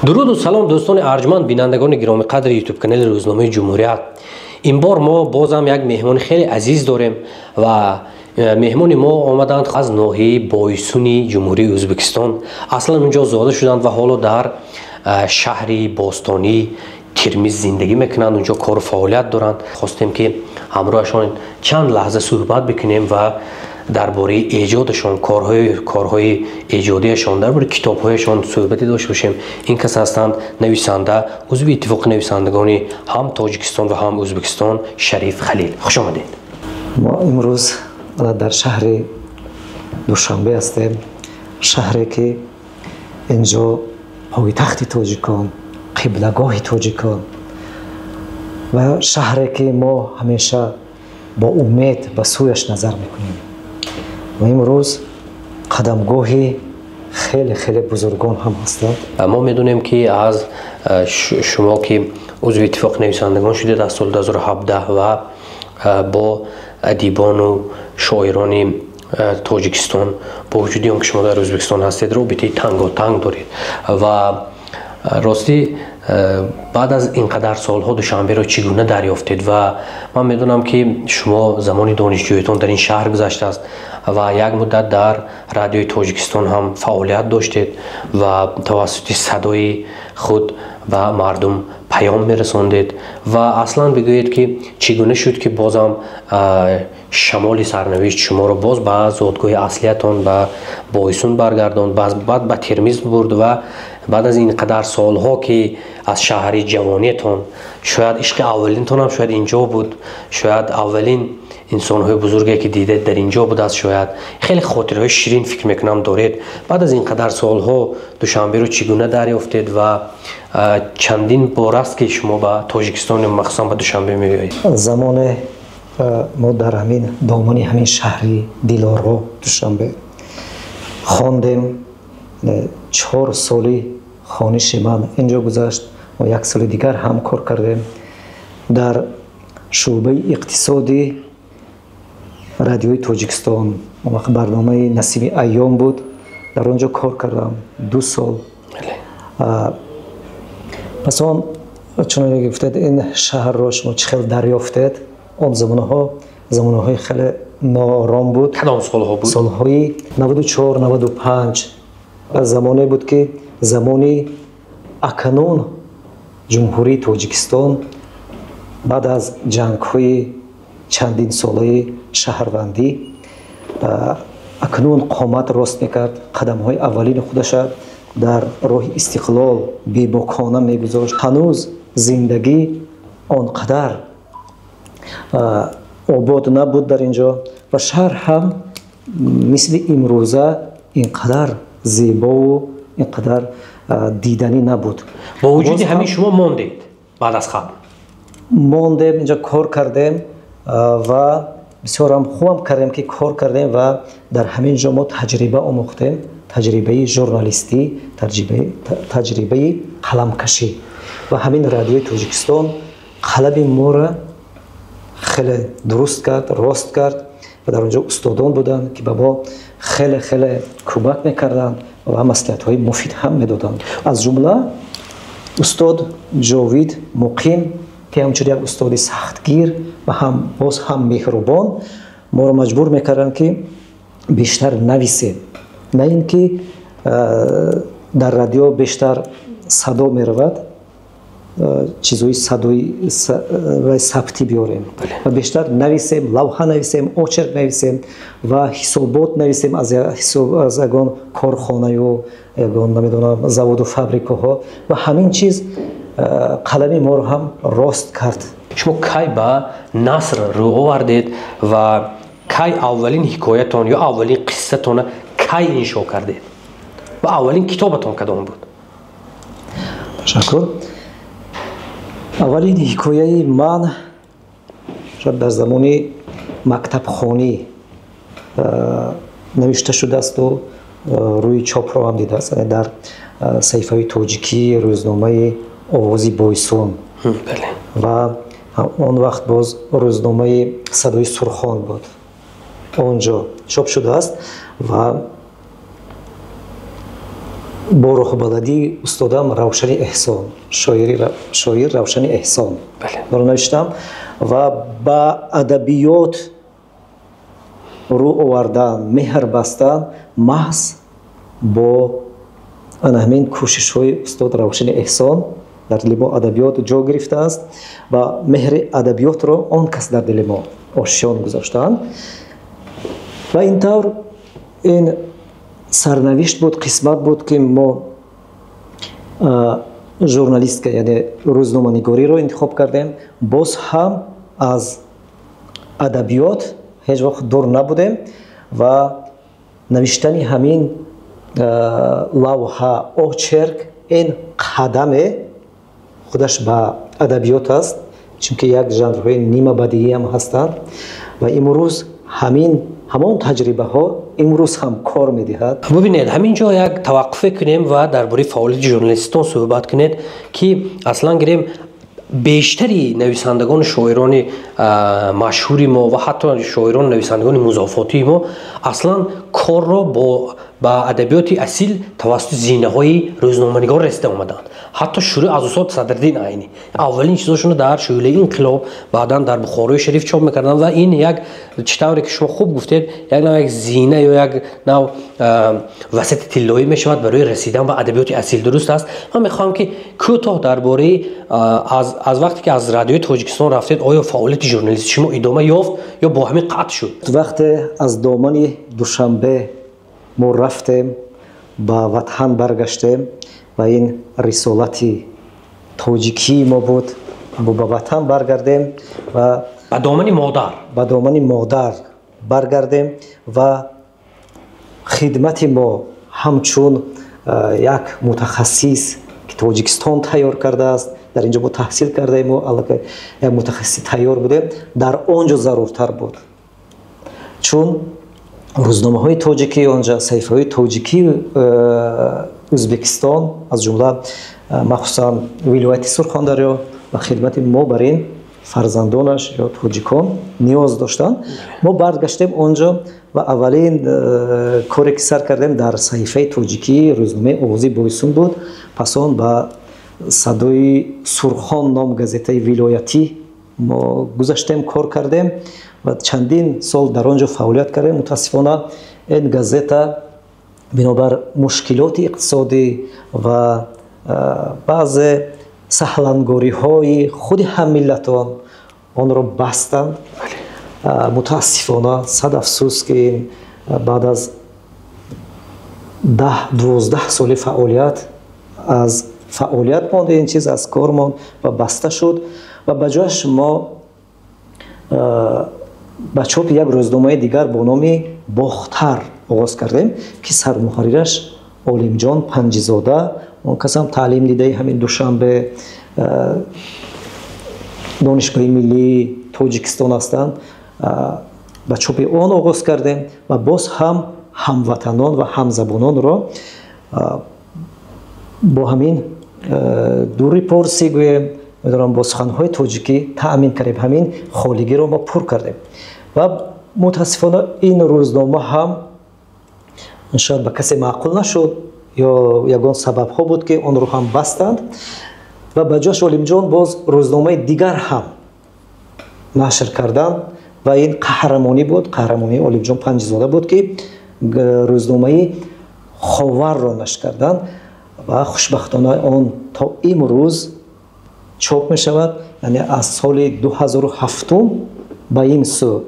درود و سلام دوستان ارجمند بینندگان گرامی قدر یوتیوب کانال روزنامه جمهوریت. این بار ما بازم یک مهمان خیلی عزیز داریم و مهمان ما آمدند از ناحیه بایسونی جمهوری ازبکستان. اصلا اونجا زاده شدند و حالا در شهری باستانی ترمیز زندگی میکنند، اونجا کار و فعالیت دارند. خواستیم که همراهشان چند لحظه صحبت بکنیم و درباره ایجادشان، کارهای ایجادیشان، درباره کتابهایشان صحبتی داشته باشیم. این کس هستند نویسنده، عضو اتفاق نویسندگان هم تاجیکستان و هم ازبکستان، شریف خلیل. خوش آمدید. ما امروز در شهر دوشنبه هستیم، شهری که اینجا پایتخت تاجیکان، قبلگاه تاجیکان و شهری که ما همیشه با امید به سویش نظر میکنیم. و امروز قدمگاهی خیلی بزرگان هم هستند. ما میدونیم که از شما که عضو اتفاق نویسندگان شدید از سال 2017 و با ادیبان و شاعران تاجیکستان با وجودی آنکه شما در ازبکستان هستید رابطه تنگاتنگ دارید و راستی بعد از اینقدر سالها دوشنبه را چگونه دریافتید؟ و من میدونم که شما زمان دانشجوییتان در این شهر گذشته است و یک مدت در رادیوی تاجیکستان هم فعالیت داشتید و توسط صدای خود به مردم پیام میرساندید و اصلا بگویید که چگونه شد که بازم شمال سرنوشت شما را باز به زادگاه اصلیتان به بایسون برگرداند، بعد به ترمیز برد و بعد از این قدر سالها که از شهری جوانیتان، شاید عشق اولینتان هم شاید اینجا بود، شاید اولین انسان‌های بزرگی که دیدید در اینجا بود است، شاید خیلی خاطرهای شیرین فکر میکنم دارید. بعد از این قدر سالها دوشنبه رو چگونه دریافتید و چندین بار است که شما به تاجیکستان مخصوصا به دوشنبه میآیید؟ زمان ما در همین دامنی همین شهری دیلارها دوشنبه خواندیم. 4 سالی خوانش من اینجا گذشت و 1 سال دیگر هم کار کردیم در شعبه اقتصادی رادیوی تاجیکستان. وقت برنامه نسیم ایام بود، در اونجا کار کردم 2 سال. پس آن چون گفتید این شهر را شما چه دریافتید، آن زمانهای خیلی نارام بود. کدام سالها بود؟ سالهای 94 95 زمانی بود که زمانی اکنون جمهوری تاجیکستان بعد از جنگ‌های چندین ساله شهروندی اکنون قامت راست میکرد، قدم‌های اولین خودش در راه استقلال بی‌باکانه میگذاشت. هنوز زندگی آنقدر آباد نبود در اینجا و شهر هم مثل امروزه اینقدر زیبا و اینقدر دیدنی نبود. با وجودی همین شما ماندید بعد از ختم؟ ماندیم، اینجا کار کردیم و بسیار هم خوبم کردیم که کار کردیم و در همین جا ما تجربه آموختیم، تجربه ژورنالیستی، تجربه قلمکشی و همین رادیوی تاجیکستان قلب ما را خیلی درست کرد، راست کرد و در اونجا استادان بودن که به ما خیلی کمک میکردن و مصلحت‌های مفید هم میدادند. از جمله استاد جاوید مقیم که همچنین یک استاد سختگیر و باز هم مهربان ما را مجبور میکردن که بیشتر نویسیم، نه اینکه در رادیو بیشتر صدا میرود، چیزهای صدایی و ثبتی بیاریم و بیشتر نویسیم، لوحه نویسیم، آچرک نویسیم و حسابات نویسیم از یگان کارخانه و یگان نمیدونم زواد و فابریکاها و همین چیز قلم ما رو هم راست کرد. شما کی به نثر رو آوردید و کی اولین حکایتان یا اولین قصتان کی انشا کردید و اولین کتابتان کدام بود؟ تشکر. اولین حکایه من شاید در زمان مکتبخوانی نوشته شده است و روی چاپ را هم دیده است، در صحیفه تاجیکی روزنامه آوازی بایسون و آن وقت باز روزنامه صدای سرخان بود، اونجا چاپ شده است و бо роҳбалади устодам Равшани Эҳсон, шоир Равшани Эҳсон баро навиштам ва ба адабиёт рӯ овардан, меҳр бастан маҳз бо ана ҳамин кӯшишҳои устод Равшани Эҳсон дар дили мо адабиёт ҷо гирифтааст ва меҳри адабиётро он кас дар дили мо ошён гузоштаанд. ва ин тавр ин сарнавишт буд, қисмат буд ки мо журналистка яъне рӯзноманигориро интихоб кардем. боз ҳам аз адабиёт ҳеҷ вақт дур набудем ва навиштани ҳамин лавҳа очерк ин қадаме худаш ба адабиёт аст, чунки як жанрҳои нима бадиӣ ҳам ҳастанд ва имрӯз ҳамон таҷрибаҳо имрӯз ҳам кор медиҳад. бубинед ҳаминҷо як таваққуфе кунем ва дар бораи фаъолияти журналистон суҳбат кунед ки аслан гирем бештари нависандагони шоирони машҳури мо ва ҳатто шоирони нависандагони музофотии мо аслан корро ба адабиёти асил тавассути зинаҳои рӯзноманигор раста омаданд. ҳатто шурӯъ аз устод Садриддин Айнӣ аввалин чизошонро дар шӯълаи инқилоб баъдан дар Бухорои шариф чоп мекарданд ва ин як чӣ тавре ки шумо хуб гуфтед як нав як зина ё як нав васати тиллоӣ мешавад барои расидан ба адабиёти асил. дуруст аст. ман мехоҳам ки кӯтоҳ дар бораи аз вақте ки аз радиои Тоҷикистон рафтед оё фаъолияти журналистии шумо идома ёфт ё бо ҳамин қатъ шуд? вақте аз домани Душанбе мо рафтем ба ватан баргаштем ва ин рисолати тоҷикии мо буд ба ватан баргардем ва ба домани модар баргардем ва хидмати мо ҳамчун як мутахассис ки Тоҷикистон тайёр кардааст, дар инҷо мо таҳсил кардаем, аллакай як мутахассиси тайёр будем, дар он ҷо заруртар буд, чун рӯзномаҳои тоҷикӣ онҷа саҳифаҳои тоҷикии Ӯзбекистон аз ҷумла махсусан вилояти Сурхондарё ва хидмати мо бар ин фарзандонаш ё тоҷикон ниёз доштанд. мо баргаштем онҷо ва аввалин коре ки сар кардем дар саҳифаи тоҷикии рӯзномаи Овози Бойсун буд. пас он ба Садои Сурхон ном газетаи вилоятӣ мо гузаштем, кор кардем ва чандин сол дар он ҷо фаъолият кардем. мутаассифона ин газета бинобар мушкилоти иқтисодӣ ва баъзе саҳлангориҳои худи ҳаммиллатон онро бастанд. мутаассифона сад афсӯс ки баъд аз 10-12 соли фаъолият аз фаъолият монд, ин чиз аз кор монд ва баста шуд ва ба ҷояш мо ба чопи як рӯзномаи дигар бо номи Бохтар оғоз кардем ки сармуҳаррираш Олимҷон Панҷизода, он касам таълим дидаи ҳамин Душанбе донишгоҳи миллии Тоҷикистон ҳастанд. ба чопи он оғоз кардем ва боз ҳам ҳамватанон ва ҳамзабононро бо ҳамин дури порсӣ гӯем медонам бо суханҳои тоҷикӣ таъмин кардем, ҳамин холигиро мо пур кардем ва мутаассифона ин рӯзнома ҳам шояд ба касе маъқул нашуд ё ягон сабабҳо буд ки онро ҳам бастанд ва ба ҷояш Олимҷон боз рӯзномаи дигар ҳам нашр карданд ва ин қаҳрамонӣ буд. қаҳрамонии Олимҷон Панҷизода буд ки рӯзномаи Ховарро нашр карданд ва хушбахтона он то имрӯз чоп мешавад, яъне аз соли 2007 ба ин сӯ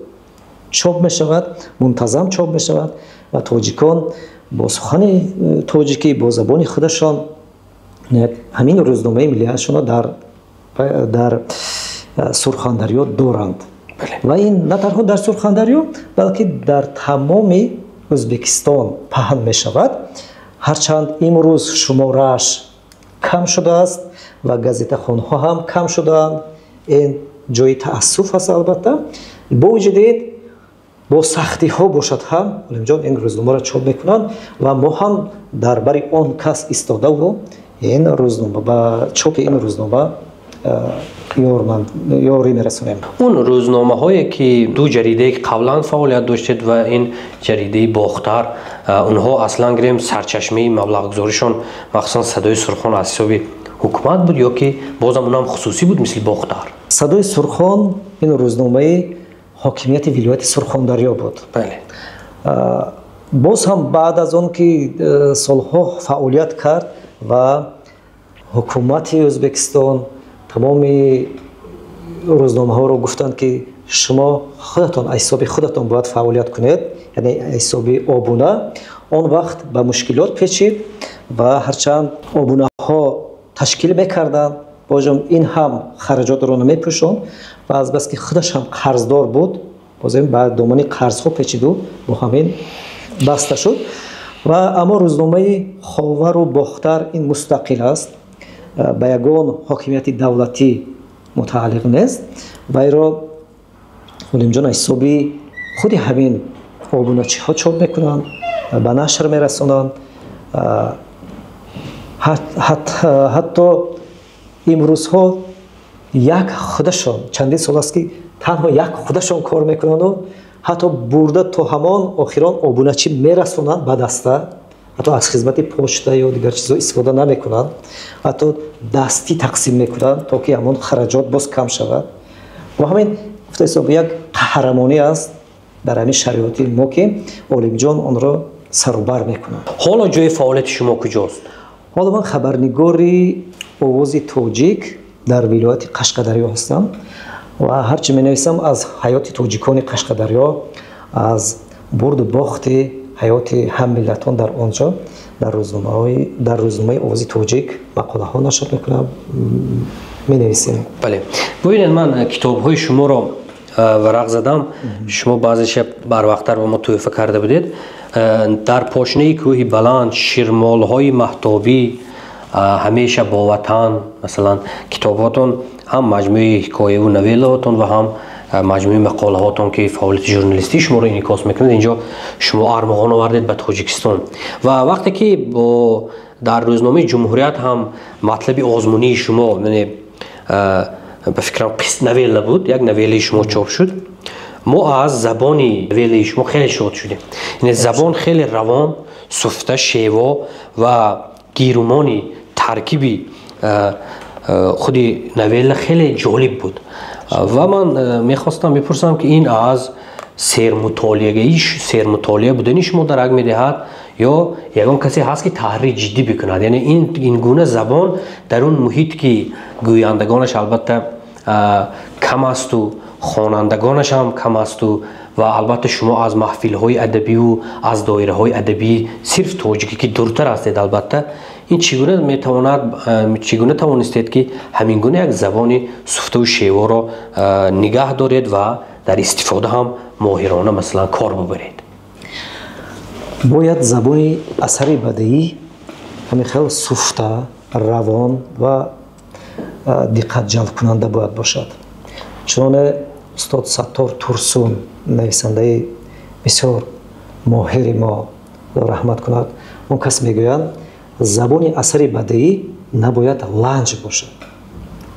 чоп мешавад, мунтазам чоп мешавад ва тоҷикон бо сухани тоҷикӣ бо забони худашон ҳамин рӯзномаи миллиятшонро дар Сурхондарё доранд. ва ин на танҳо дар Сурхондарё, балки дар тамоми Ӯзбекистон паҳн мешавад. ҳарчанд имрӯз шуморааш кам шудааст ва газетахонҳо ҳам кам шудаанд, ин ҷои таассуф аст. албатта бо вуҷуди ин бо сахтиҳо бошад ҳам Олимҷон ин рӯзномаро чоп мекунанд ва мо ҳам дар бари он кас истодаву ин рӯзнома ба чопи ин рӯзнома یاری میرسونیم. اون روزنامه هایی که دو جریده که قبلا فعالیت داشتید و این جریده باختر، اونها اصلا گریم سرچشمه مبلغ گذاریشون مخصوصا صدای سرخان از حساب حکومت بود یا که بازم اونم خصوصی بود مثل باختر؟ صدای سرخان این روزنامه حاکمیت ولایت سرخاندریا بود. بله. باز هم بعد از اون که سالها فعالیت کرد و حکومت ازبکستان تمام روزنامه ها رو گفتند که شما خودتان حساب خودتان باید فعالیت کنید، یعنی حساب آبونه. اون وقت به مشکلات پیچید و هرچند آبونه ها تشکیل میکردند بازم این هم خرجات رو نمیپوشوند و از بس که خودش هم قرضدار بود بازم بعد دامنی قرض ها پیچید و با همین بسته شد. و اما روزنامه خاور و باختر این مستقل است، به یگان حاکمیت دولتی متعلق نیست و ایرا علیم جان حسابی خودی همین آبونچی ها چاپ میکنند، به نشر میرسونند. حتی امروز ها یک خودشان چندین سال است که تنها یک خودشان کار میکنند و حتی برده تا همان آخران آبونچی میرسونند به دسته، حتی از خدمت پشته یا دیگر چیزا استفاده نمیکنند، حتی دستی تقسیم میکنند تا که همون خرجات باز کم شود و همین حساب یک قهرمانی است در همین شرایط ما که علیم جان آن را سر و بر میکنند. حالا جای فعالیت شما کجاست؟ حالا من خبرنگاری آواز تاجیک در ولایت قشقدریا هستم و هرچی می نویسم از حیات تاجیکان قشقدریا، از برد و باخت حیات هم ملتان در آنجا در روزنامه آواز تاجیک مقاله ها نشر میکنم، می نویسیم. بله. ببینید من کتاب های شما را ورق زدم، شما بعضیش بر وقت‌تر به ما تحفه کرده بودید. در پاشنه کوه بلند، شیرمال های مهتابی، همیشه با وطن، مثلا کتاباتون هم مجموعه حکایه و نویلاتون و هم مجموعه مقاله هاتون که فعالیت ژورنالیستی شما رو انعکاس میکنید. اینجا شما ارمغان آوردید به تاجیکستان و وقتی که با در روزنامه جمهوریت هم مطلب آزمونی شما، یعنی به فکرم قسط نویل بود، یک نویل شما چاپ شد، ما از زبانی نویل شما خیلی شاد شدیم. یعنی زبان خیلی روان، سفته، شیوا و گیرومانی ترکیبی خودی نویل خیلی جالب بود و من میخواستم بپرسم که این از سیر مطالعه بودنی شما درک میدهد یا یگان کسی هست که تحریک جدی بکند؟ یعنی این گونه زبان در اون محیط که گویندگانش البته کم است و خوانندگانش هم کم است و البته شما از محفل های ادبی و از دایره های ادبی صرف تاجیکی که دورتر هستید، البته این چگونه توانستید که همین گونه یک زبان سفته و شیوا را نگه دارید و در استفاده هم ماهرانه مثلا کار ببرید؟ باید زبان اثری بدیعی همین خیلی سفته، روان و دقت جلب کننده باید باشد. چون استاد ستار ترسون، نویسنده بسیار ماهر ما رحمت کند، اون کس میگویند زبان اثری بدیعی نباید لنج باشد.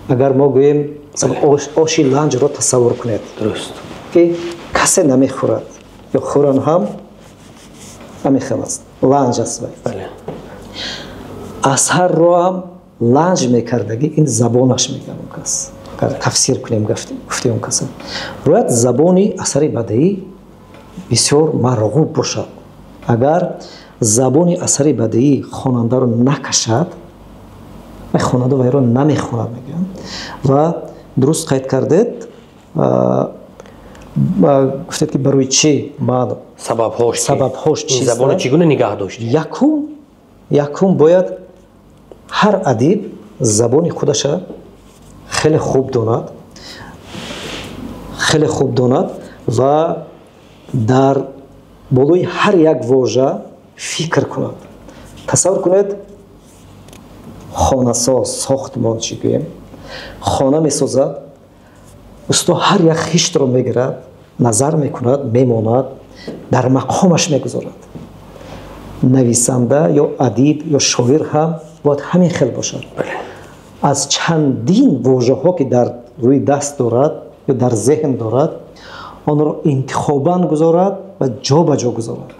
اگر ما گوییم آشی لنج را تصور کنید، درست که کسی نمیخورد یا خورن هم نمیخورد، لنج است. بله. اثر رو هم لنج میکردگی این زبانش میگن اون کس. اگر تفسیر کنیم گفتیم اون کس باید زبانی اثری بدیعی بسیار مرغوب باشد. اگر زبانی اثری بدیعی خواننده رو نکشد، خواننده و ایران نمیخواند میگن. و درست قید کردید، گفتید که برای چی بعد سبب‌هاش چیست؟ زبان چگونه نگاه داشت؟ یکم باید هر ادیب زبان خودش خیلی خوب داند و در بالای هر یک واژه فکر کند. تصور کنید خانه ساز، ساختمان چی گوییم، خانه میسازد، استا هر یک خشت رو میگیرد، نظر میکند، میماند، در مقامش میگذارد. نویسنده یا ادیب یا شاعر هم باید همین خیل باشد. از چندین واژه ها که در روی دست دارد یا در ذهن دارد آن را انتخاباً گذارد و جا به جا گذارد.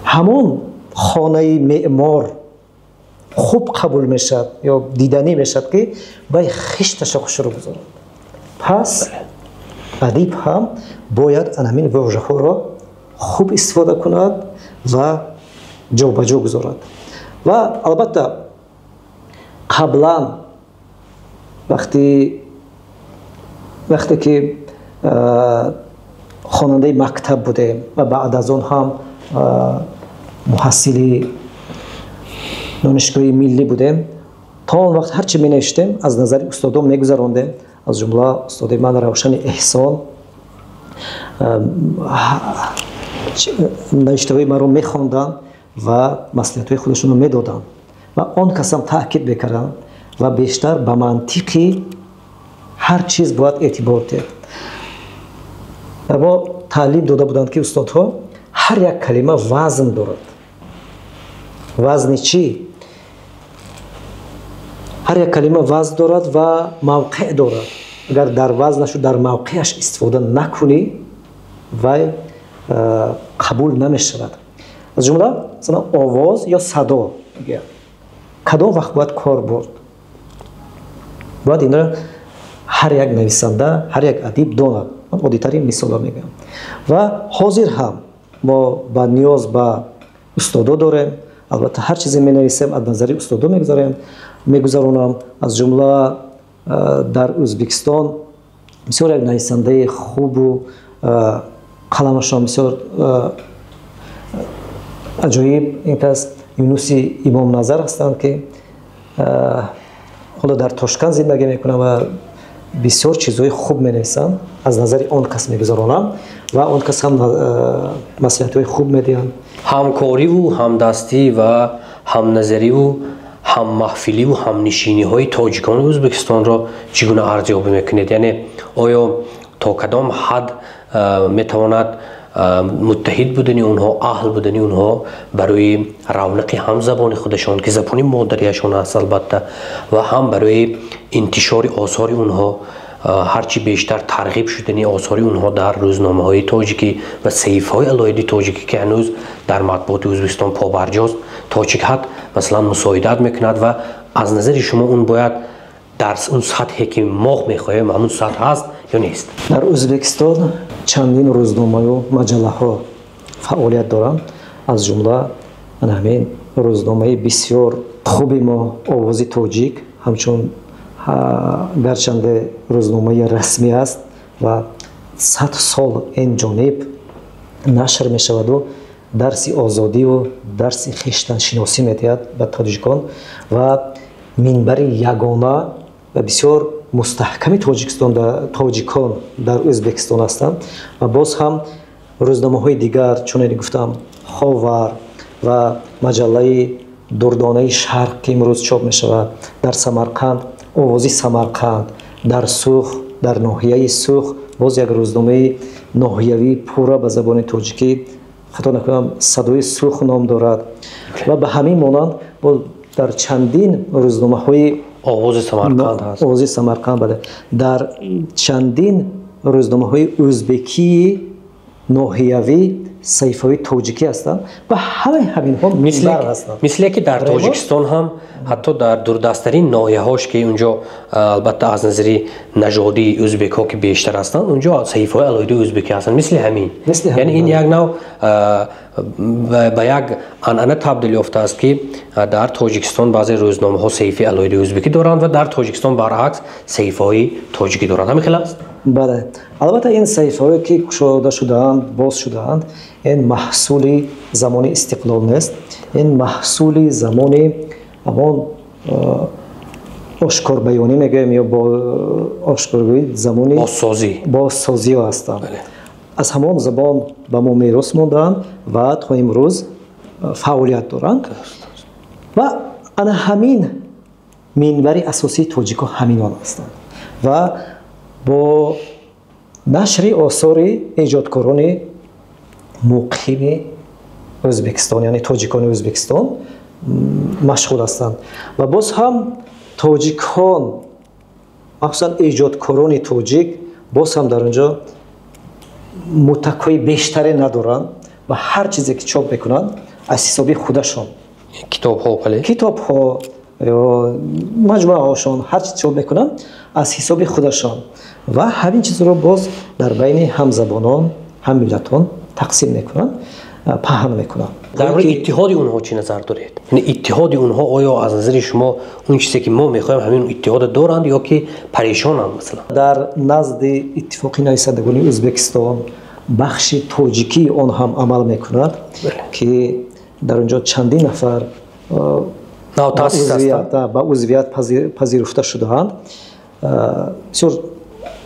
همون خانه معمار خوب قبول میشد یا دیدنی میشد که باید خشتش خوش رو گذارد. پس ادیب هم باید همین واژه ها را خوب استفاده کند و جا به جا گذارد. و البته قبلا وقتی که خواننده مکتب بودیم و بعد از اون هم محصل دانشگاه ملی بودیم، تا اون وقت هرچی می نوشتیم از نظر استادان می گذراندیم. از جمله استاد من روشن احسان نوشته ما رو می خواندن و مصلحت خودشون رو می دادن و آن کس هم تاکید میکردن و بیشتر به منطقی هر چیز باید اعتبار داد. ما تعلیم داده بودند که استادها هر یک کلمه وزن دارد. وزن چی؟ هر یک کلمه وزن دارد و موقع دارد. اگر در وزنش و در موقعش استفاده نکنی و قبول نمیشود. از جمله مثلا آواز یا صدا کدام وقت باید کار برد. باید این را هر یک نویسنده، هر یک ادیب داند. من عادی‌ترین مثال میگم. و حاضر هم ما با نیاز به استادا داریم. البته هر چیزی می نویسیم از نظر استادا میگذارونم. از جمله در ازبکستان بسیار یک نویسنده خوب و قلمشان بسیار عجایب این کس یونس امام نظر هستند که حالا در تاشکند زندگی میکنند و بسیار چیزهای خوب می نویسند. از نظر آن کس میگذارونم و آن کس هم مصلحت‌های خوب میدهند. همکاری و همدستی و هم نظری و هم محفلی و هم نشینی های تاجیکان و ازبکستان را چگونه ارزیابی میکنید؟ یعنی آیا تا کدام حد میتواند متحد بودنی اونها، اهل بودنی اونها برای رونق هم زبان خودشان که زبان مادریشان است البته و هم برای انتشار آثار اونها هرچی بیشتر ترغیب شدنی آثار اونها در روزنامه های تاجیکی و صحیفه های علایدی تاجیکی که هنوز در مطبوعات ازبکستان پابرجاست تا چه حد مثلا مساعدت میکند و از نظر شما اون باید در اون سطحی که ما میخواهیم همون سطح هست یا نیست؟ در ازبکستان چندین روزنامه و مجله ها فعالیت دارند. از جمله همین روزنامه بسیار خوبی ما آوازی تاجیک همچون گرچنده روزنامه رسمی است و 100 سال این جانب نشر می شود و درس آزادی و درس خویشتن شناسی میدهد به تاجیکان و منبر یگانه و بسیار مستحکم تاجیکان در ازبکستان هستند. و باز هم روزنامه های دیگر چون گفتم خاور و مجله دردانه شرق که امروز چاپ می شود در سمرقند، آوازی سمرقند، در سوخ، در ناحیه سوخ باز یک روزنامه ناحیوی پورا به زبان تاجیکی خطا نکنم صدای سوخ نام دارد و به همین مانند در چندین روزنامه های آواز سمرقند هست. آوازی سمرقند بله. در چندین روزنامه های ازبکی ناحیوی صحیفه‌های تاجیکی هستند و همین ها منبر هستند. مثل که در تاجیکستان هم حتی در دوردستترین ناحیه‌هاش که اونجا البته از نظر نژادی ازبک‌ها که بیشتر هستند اونجا صحیفه‌های علایدی ازبکی هستند مثل همین. یعنی این یک نوع به یک عنعنه تبدیل یافته است که در تاجیکستان بعضی روزنامه‌ها صحیفه علایدی ازبکی دارند و در تاجیکستان برعکس صحیفه‌های تاجیکی دارند. همین خیلی است؟ بله. البته این صحیفه‌هایی که گشوده شده‌اند، باز شده‌اند، این محصول زمان استقلال نیست. این محصول زمان همون آشکار بیانی میگیم یا با آشکارگویی زمانی بازسازی ها هستند. از همان زبان به ما میراث ماندند و تا امروز فعالیت دارند و انا همین منبر اساسی تاجیک ها همینان هستند و با نشر آثار ایجادکاران مقیم ازبکستان یعنی تاجیکان ازبکستان مشغول هستند و باز هم تاجیکان махсусан эҷодкорони тоҷик боз ҳам дар онҷо муттақаҳои бештаре надоранд ва ҳар чизе ки чоп мекунанд аз ҳисоби худашон китобҳо ё маҷмӯаҳошон ҳар чиз чоп мекунанд аз ҳисоби худашон ва ҳамин чизро боз дар байни ҳамзабонон ҳаммиллатон тақсим мекунанд паҳн мекунанд. дар бораи иттиҳоди онҳо чӣ назар доред? яъне иттиҳоди онҳо оё аз назари шумо он чизе ки мо мехоҳем ҳамин иттиҳода доранд ё ки парешонанд? Масалан дар назди иттифоқи нависандагони Ӯзбекистон бахши тоҷикии он ҳам амал мекунад ки дар онҷо чандин нафар ба узвият пазируфта шудаанд. бисёр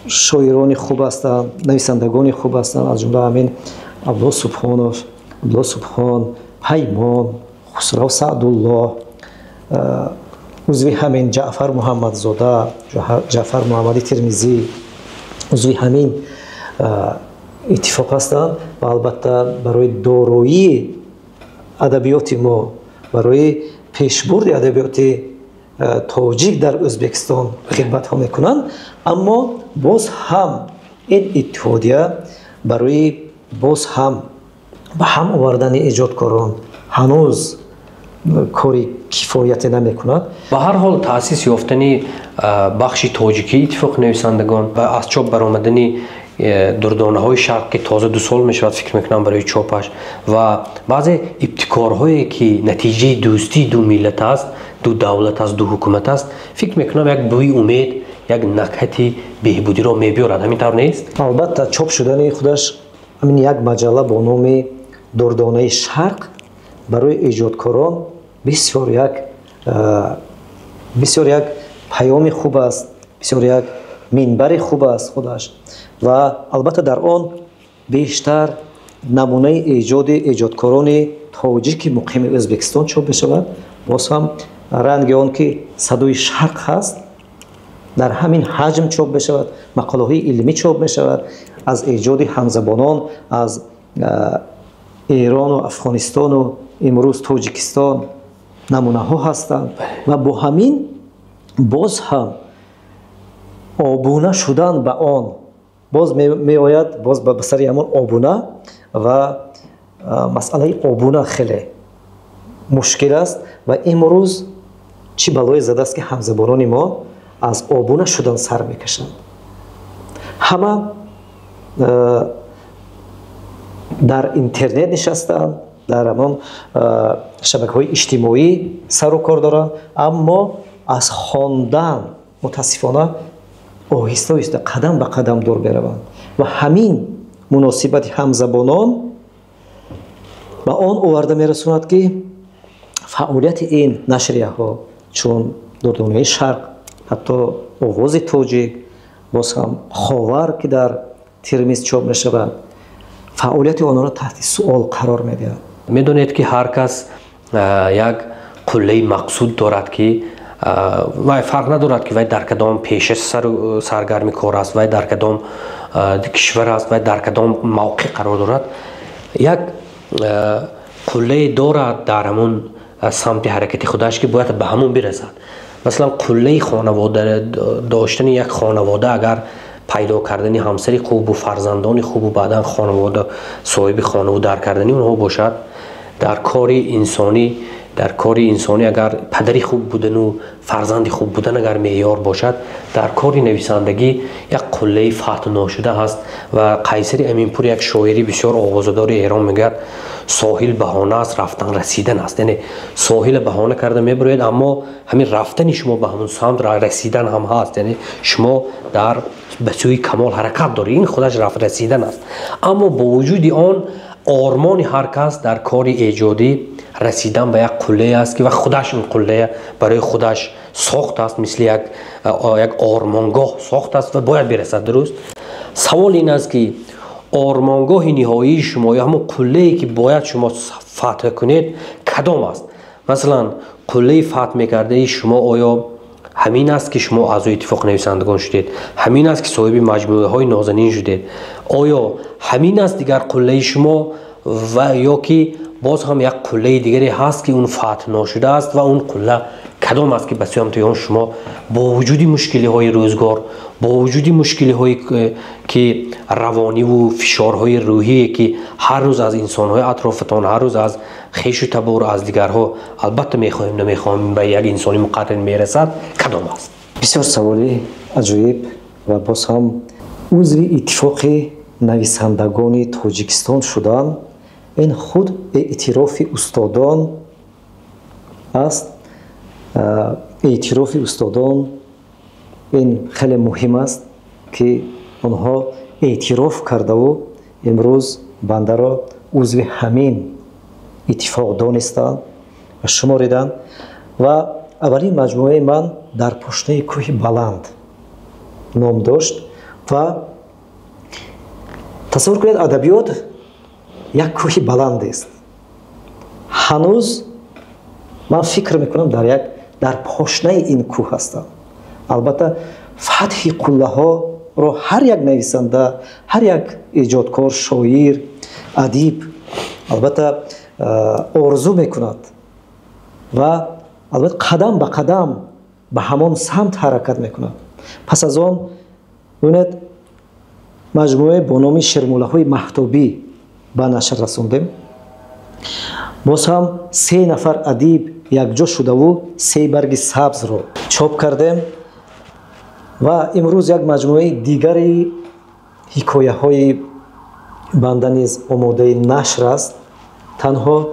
шоирони хуб ҳастанд, нависандагони хуб ҳастанд, аз ҷумла ҳамин Абдулло Субҳон, Паймон, Хусрав Саъдуллоҳ, узви ҳамин Ҷаъфар Муҳаммадзода, Ҷаъфар Муҳаммади Тирмизӣ узви ҳамин иттифоқ ҳастанд ва албатта барои дороии адабиёти мо, барои пешбурди адабиёти тоҷик дар Ӯзбекистон хидматҳо мекунанд. Аммо боз ҳам ин иттиҳодия барои боз ҳам ба ҳам овардани эҷодкорон ҳанӯз кори кифояте намекунад. ба ҳар ҳол таъсис ёфтани бахши тоҷикии иттифоқи нависандагон ва аз чоп баромадани дурдонаҳои шарқ ки тоза 2 сол мешавад фикр мекунам барои чопаш ва баъзе ибтикорҳое ки натиҷаи дӯстии ду миллат аст, ду давлат аст, ду ҳукумат аст, фикр мекунам як бӯи умед, як накҳати беҳбудиро мебиёрад. ҳамин тавр нест? албатта чоп шудани худаш ҳамин як маҷалла бо номи Дурдонаи Шарқ барои эҷодкорон бисёр як паёми хуб аст, бисёр як минбари хуб аст худаш ва албатта дар он бештар намунаи эҷодкорони тоҷики муқими Ӯзбекистон чоп мешавад. боз ҳам ранги он ки Садои Шарқ ҳаст дар ҳамин ҳаҷм чоп мешавад, мақолаҳои илмӣ чоп мешавад аз эҷоди ҳамзабонон аз Эрону Афғонистону имрӯз Тоҷикистон намунаҳо ҳастанд ва бо ҳамин боз ҳам обуна шудан ба он боз меояд боз ба сари ҳамон обуна ва масъалаи обуна хеле мушкил аст ва имрӯз чӣ балое задааст ки ҳамзабонони мо аз обуна шудан сар мекашанд. ҳама дар интернет нишастанд, дар ҳамон шабакаҳои иҷтимоӣ сару кор доранд, аммо аз хондан мутаассифона оҳиста оҳиста қадам ба қадам дур мераванд ва ҳамин муносибати ҳамзабонон ба он оварда мерасонад ки фаъолияти ин нашрияҳо чун Дурдонаи Шарқ, ҳатто Овози Тоҷик, боз ҳам Ховар ки дар Тирмиз чоп мешавад, фаъолияти онҳоро таҳти суол қарор медиҳад. медонед ки ҳар кас як қуллаи мақсуд дорад ки вай фарқ надорад ки вай дар кадом пеша саргарми кор аст, вай дар кадом кишвар аст, вай дар кадом мавқеъ қарор дорад, як қуллае дорад дар ҳамон самти ҳаракати худаш ки бояд ба ҳамон бирасад. масалан қуллаи хонавода доштани як хонавода агар пайдо кардани ҳамсари хубу фарзандони хубу баъдан хонавода соҳиби хонаву дар кардани онҳо бошад, дар кори инсонӣ агар падари хуб будану фарзанди хуб будан агар меъёр бошад, дар кори нависандагӣ як қуллаи фатҳ ношуда ҳаст ва Қайсари Аминпур як шоири бисёр овозадори Эрон мегӯяд соҳил баҳона аст, рафтан расидан аст. яъне соҳила баҳона карда мебароед, аммо ҳамин рафтани шумо ба ҳамон самт расидан ҳам ҳаст, яъне шумо дар ба сӯи камол ҳаракат доред, ин худаш расидан аст. аммо бо вуҷуди он ормони ҳар кас дар кори эҷодӣ расидан ба як қуллае аст ки ва худаш ин қуллая барои худаш сохтааст, мисли як ормонгоҳ сохтааст ва бояд бирасад. дуруст? савол ин аст ки ормонгоҳи ниҳоии шумо ё ҳамон қуллае ки бояд шумо фатҳ кунед кадом аст? масалан қуллаи фатҳ мекардаи шумо оё ҳамин аст ки шумо аъзои иттифоқи нависандагон шудед, ҳамин аст ки соҳиби маҷмӯаҳои нозанин шудед, оё ҳамин аст дигар қуллаи шумо ва ё ки боз ҳам як қуллаи дигаре ҳаст ки он фатҳ ношуда аст ва он қулла کدام است که به سمت شما با وجود مشکلی های روزگار، با وجود مشکلی هایی که روانی و فشارهای روحی که هر روز از انسان های اطرافتان، هر روز از خویش و تبار از دیگرها البته میخواهیم نمیخواهیم به یک انسانی مقرن میرسد، کدام است؟ بسیار سوالی عجیب و باز هم عضو اتفاق نویسندگان تاجیکستان شدن این خود اعتراف استادان است. اعتراف استادان این خیلی مهم است که آنها اعتراف کرده و امروز بنده را عضو همین اتفاق دانستند و شماریدند. و اولین مجموعه من در پشت کوه بلند نام داشت و تصور کنید ادبیات یک کوه بلند است. هنوز من فکر میکنم در پاشنه این کوه هستم. البته فتح قله ها را هر یک نویسنده، هر یک ایجادکار، شاعر، ادیب البته آرزو میکند و البته قدم به قدم به همان سمت حرکت میکند. پس از آن ببینید مجموعه با نام شرموله های مهتابی به نشر رسوندیم. باز هم 3 نفر ادیب یکجا شده و 3 برگ سبز رو چاپ کردیم و امروز یک مجموعه دیگری حکایه های بنده نیز آماده نشر است. تنها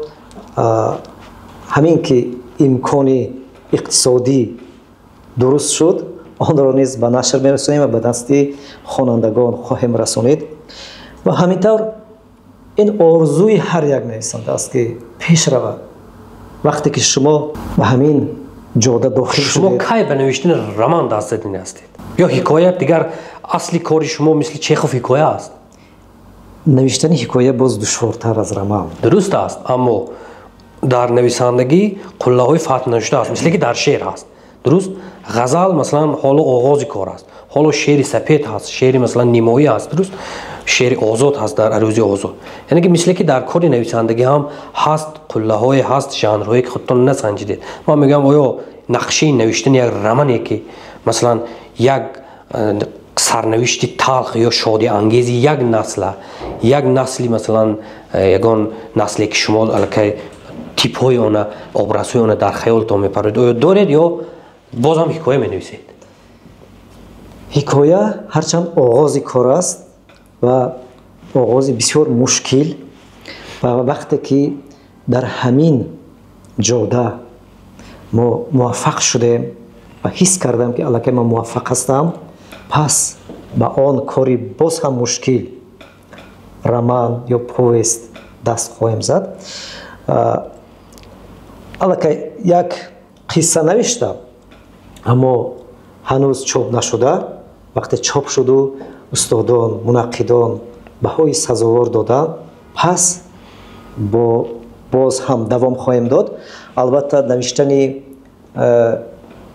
همین که امکان اقتصادی درست شد آن را نیز به نشر میرسونیم و به دست خوانندگان خواهیم رسانید. و همینطور این آرزوی هر یک نویسنده است که پیش رود. وقتی که شما به همین جاده داخل شما شدید، کی به نوشتن رمان دست زدین هستید یا حکایه دیگر اصلی کاری شما مثل چخوف حکایه است؟ نوشتن حکایه باز دشوارتر از رمان. درست است، اما در نویسندگی قله های فتح نشده است، مثل که در شعر است. درست؟ غزل مثلا حالا آغاز کار است، حالا شعر سپید هست، شعر مثلا نیمایی است، درست؟ شعر آزاد هست در عروض آزاد. یعنی که مثل که در کار نویسندگی هم هست قله های، هست ژانرهایی که خودتون نسنجیدید. من میگم آیا نقشه نوشتن یک رمانی که مثلا یک سرنوشت تلخ یا شادی انگیزی یک نسلی مثلا یگان نسلی که شما الکی تیپ های آن آبرسوی آن در خیالتان میپرید آیا دارید یا باز هم حکایه می نویسید؟ حکایه هرچند آغاز کار است و آغاز بسیار مشکل و وقتی که در همین جاده ما موفق شدیم و حس کردم که الکی من موفق هستم، پس به آن کاری باز هم مشکل رمان یا پویست دست خواهیم زد. الکی یک قصه نوشتم اما هنوز چاپ نشده. وقتی چاپ شد و استادان، منقدان بهای سزاوار دادن، پس باز هم دوام خواهیم داد. البته نوشتن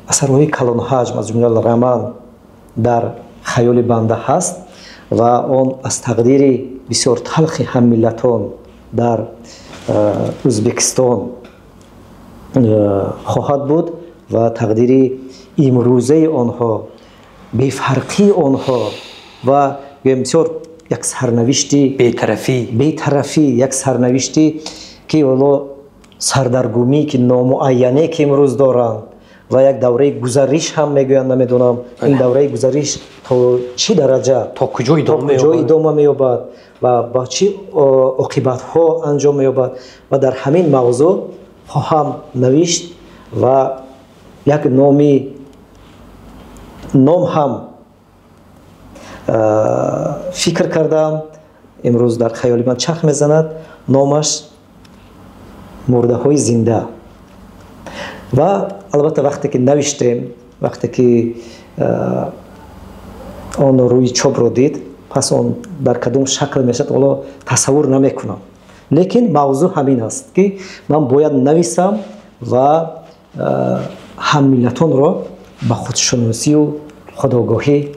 اثرهای کلان حجم از جمله رمان در خیال بنده هست و آن از تقدیر بسیار تلخ هم ملتان در ازبکستان خواهد بود و تقدیر امروزه آنها، بی‌فرقی آنها و بسیار یک سرنوشتی بی‌طرفی، یک سرنوشتی که والا سردرگمی که نامعینه که امروز دارند و یک دوره گذریش هم میگویند، نمیدونم این دوره گذریش تا چه درجه، تا کجا ادامه مییابد و با چه عاقبت ها انجام مییابد و در همین موضوع خواهم نوشت و یک نام هم فکر کردم امروز در خیال من چرخ میزند. نامش مرده های زنده و البته وقتی که نوشتیم، وقتی که آن روی چوب رو دید، پس آن در کدوم شکل میشد والا تصور نمیکنم، لیکن موضوع همین است که من باید نویسم و هم ملتان را به خودشناسی و خودآگاهی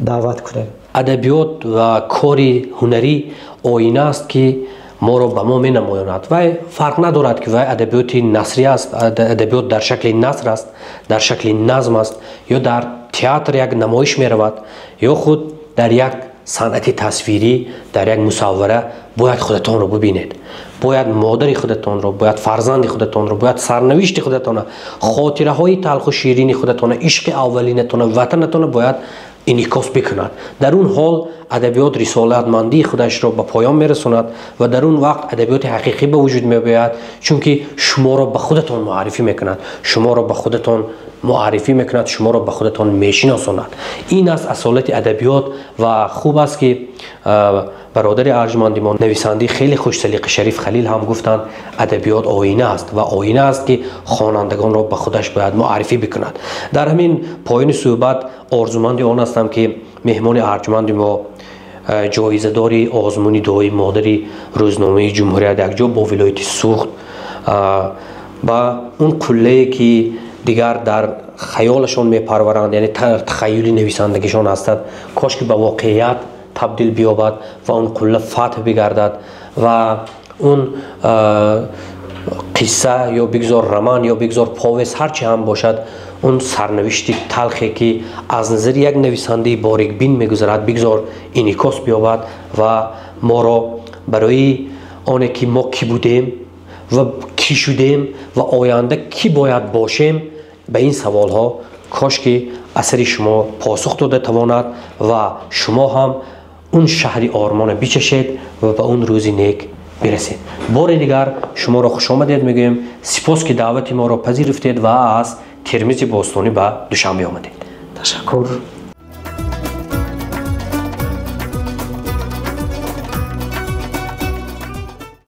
دعوت کنیم. ادبیات و کار هنری آینه است که ما رو به ما می نمایاند و فرق ندارد که وای ادبیات نثری است، ادبیات در شکل نثر است، در شکل نظم است، یا در تئاتر یک نمایش می رود، یا خود در یک صنعت تصویری، در یک مصوره. باید خودتان رو ببینید، باید مادر خودتان رو، باید فرزند خودتان رو، باید سرنوشت خودتان، خاطره های تلخ و شیرین خودتان، عشق اولینتان، وطنتان باید انعکاس بکند. در اون حال ادبیات رسالتمندی خودش را به پایان میرساند و در اون وقت ادبیات حقیقی به وجود میآید، چون که شما را به خودتان معرفی میکند، شما را به خودتان معرفی میکند، شما را به خودتان میشناساند. این است اصالت ادبیات و خوب است که برادر ارجمند ما نویسنده خیلی خوش سلیق شریف خلیل هم گفتند ادبیات آینه است و آینه است که خوانندگان را به خودش باید معرفی بکند. در همین پایان صحبت آرزومند آن هستم که مهمان ارجمند ما جایزه داری آزمون دعای مادری روزنامه جمهوریت یک جا با ولایت سوخت با اون قله که دیگر در خیالشان میپرورند، یعنی تخیل نویسندگیشان هستند، کاش که به واقعیت تبدیل بیابد و اون قله فتح بگردد و اون قصه یا بگذار رمان یا بگذار پاویس هرچی هم باشد، اون سرنوشتی تلخی که از نظر یک نویسنده باریک بین میگذرد بگذار انعکاس بیابد و ما را برای آنه که ما کی بودیم و کی شدیم و آینده کی باید باشیم، به این سوال ها کاش که اثر شما پاسخ داده تواند و شما هم اون شهری آرمان بچشید و به اون روزی نیک برسید. بار دیگر شما را خوش آمدید میگویم، سپاس که دعوت ما را پذیرفتید و از ترمز باستانی به دوشنبه آمدید. تشکر.